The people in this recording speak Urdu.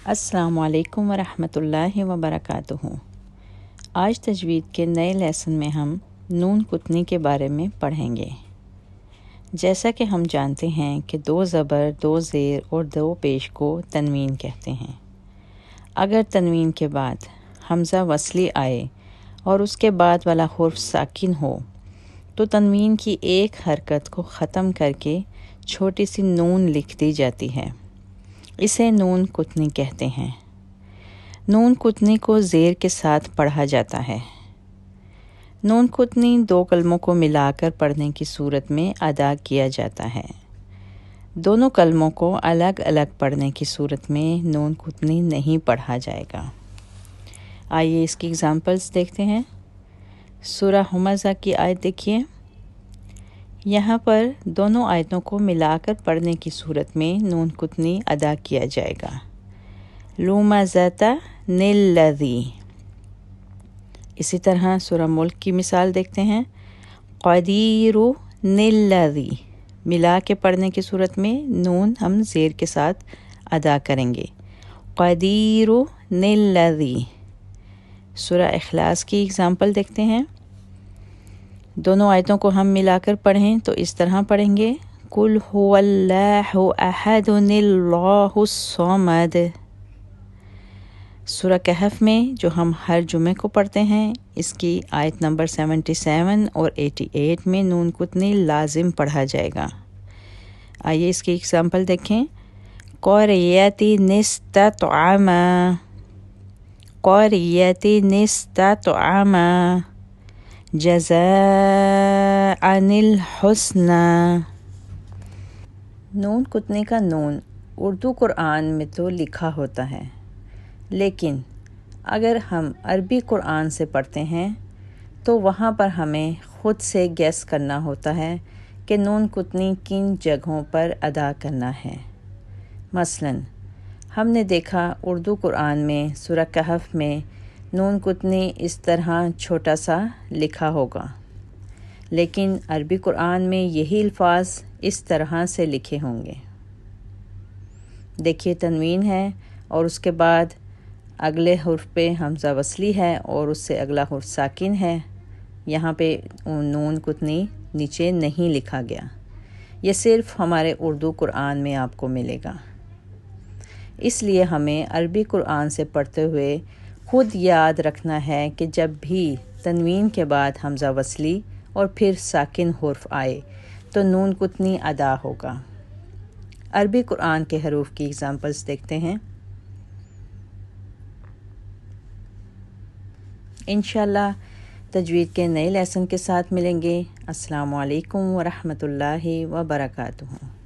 السلام علیکم ورحمۃ اللہ وبرکاتہ۔ آج تجوید کے نئے لیسن میں ہم نون کتنی کے بارے میں پڑھیں گے۔ جیسا کہ ہم جانتے ہیں کہ 2 زبر، 2 زیر اور 2 پیش کو تنوین کہتے ہیں۔ اگر تنوین کے بعد حمزہ وصلی آئے اور اس کے بعد والا حرف ساکن ہو تو تنوین کی ایک حرکت کو ختم کر کے چھوٹی سی نون لکھ دی جاتی ہے۔ اسے نون کتنی کہتے ہیں۔ نون کتنی کو زیر کے ساتھ پڑھا جاتا ہے۔ نون کتنی 2 کلموں کو ملا کر پڑھنے کی صورت میں ادا کیا جاتا ہے۔ دونوں کلموں کو الگ الگ پڑھنے کی صورت میں نون کتنی نہیں پڑھا جائے گا۔ آئیے اس کی اگزامپلس دیکھتے ہیں۔ سورہ ہمزہ کی آیت دیکھیے۔ یہاں پر دونوں آیتوں کو ملا کر پڑھنے کی صورت میں نون کتنی ادا کیا جائے گا۔ لُمَزَةَ نِلَّذِي۔ اسی طرح سورہ ملک کی مثال دیکھتے ہیں۔ قَدِيرُ نِلَّذِي۔ ملا کے پڑھنے کی صورت میں نون ہم زیر کے ساتھ ادا کریں گے۔ قَدِيرُ نِلَّذِي۔ سورہ اخلاص کی اگزامپل دیکھتے ہیں۔ دونوں آیتوں کو ہم ملا کر پڑھیں تو اس طرح پڑھیں گے۔ قُلْ هُوَ اللَّهُ أَحَدٌ اللَّهُ الصَّمَدُ۔ سورہ کہف میں جو ہم ہر جمعے کو پڑھتے ہیں، اس کی آیت نمبر 77 اور 88 میں نون کتنی لازم پڑھا جائے گا۔ آئیے اس کی اگزامپل دیکھیں۔ قَرْيَةٍ اسْتَطْعَمَا۔ قَرْيَةٍ اسْتَطْعَمَا جَزَاءً الْحُسْنَىٰ۔ نون کتنی کا نون اردو قرآن میں تو لکھا ہوتا ہے، لیکن اگر ہم عربی قرآن سے پڑھتے ہیں تو وہاں پر ہمیں خود سے گیس کرنا ہوتا ہے کہ نون کتنی کن جگہوں پر ادا کرنا ہے۔ مثلاً ہم نے دیکھا اردو قرآن میں سورہ کہف میں نون کتنی اس طرح چھوٹا سا لکھا ہوگا، لیکن عربی قرآن میں یہی الفاظ اس طرح سے لکھے ہوں گے۔ دیکھیے تنوین ہے اور اس کے بعد اگلے حرف پہ حمزہ وصلی ہے اور اس سے اگلا حرف ساکن ہے۔ یہاں پہ نون کتنی نیچے نہیں لکھا گیا۔ یہ صرف ہمارے اردو قرآن میں آپ کو ملے گا۔ اس لیے ہمیں عربی قرآن سے پڑھتے ہوئے خود یاد رکھنا ہے کہ جب بھی تنوین کے بعد حمزہ وصلی اور پھر ساکن حرف آئے تو نون کتنی ادا ہوگا۔ عربی قرآن کے حروف کی اگزامپلس دیکھتے ہیں۔ انشاءاللہ تجوید کے نئے لیسن کے ساتھ ملیں گے۔ السلام علیکم ورحمۃ اللہ وبرکاتہ۔